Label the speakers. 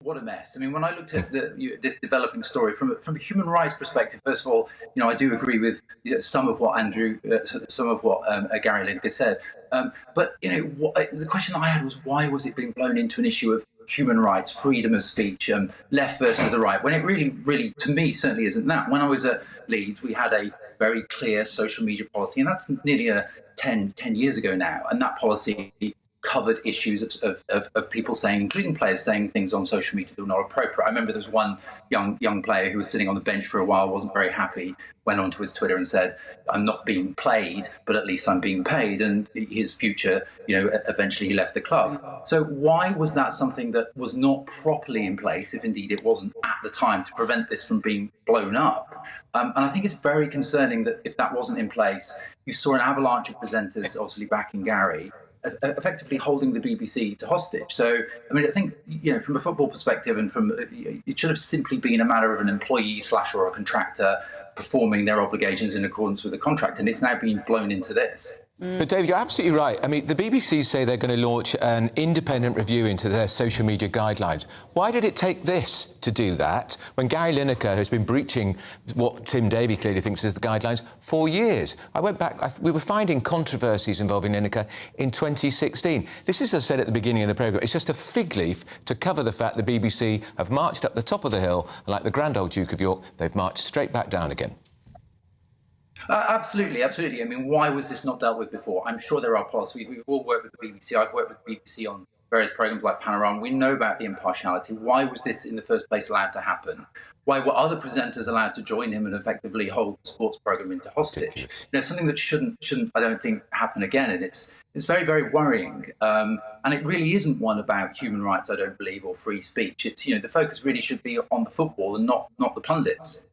Speaker 1: what a mess. I mean, when I looked at this developing story from a human rights perspective, first of all, I do agree with some of what Gary Lineker said. But the question that I had was, why was it being blown into an issue of human rights, freedom of speech, left versus the right, when it really, to me, certainly isn't that. When I was at Leeds, we had a very clear social media policy, and that's nearly 10 years ago now. And that policy covered issues of people saying, including players saying things on social media that were not appropriate. I remember there was one young player who was sitting on the bench for a while, wasn't very happy, went onto his Twitter and said, "I'm not being played, but at least I'm being paid." And his future, eventually he left the club. So why was that something that was not properly in place, if indeed it wasn't at the time, to prevent this from being blown up? And I think it's very concerning that if that wasn't in place, you saw an avalanche of presenters, obviously backing Gary, effectively holding the BBC to hostage. So, I mean, I think, from a football perspective and it should have simply been a matter of an employee or a contractor performing their obligations in accordance with the contract. And it's now been blown into this.
Speaker 2: But David, you're absolutely right. I mean, the BBC say they're going to launch an independent review into their social media guidelines. Why did it take this to do that when Gary Lineker has been breaching what Tim Davie clearly thinks is the guidelines for years? I went back, we were finding controversies involving Lineker in 2016. This is, as I said at the beginning of the programme, it's just a fig leaf to cover the fact the BBC have marched up the top of the hill, and like the grand old Duke of York, they've marched straight back down again.
Speaker 1: Absolutely. I mean, why was this not dealt with before? I'm sure there are policies. We've all worked with the BBC. I've worked with the BBC on various programmes like Panorama. We know about the impartiality. Why was this in the first place allowed to happen? Why were other presenters allowed to join him and effectively hold the sports programme into hostage? Something that shouldn't, I don't think, happen again. And it's very, very worrying. And it really isn't one about human rights, I don't believe, or free speech. It's, the focus really should be on the football and not the pundits.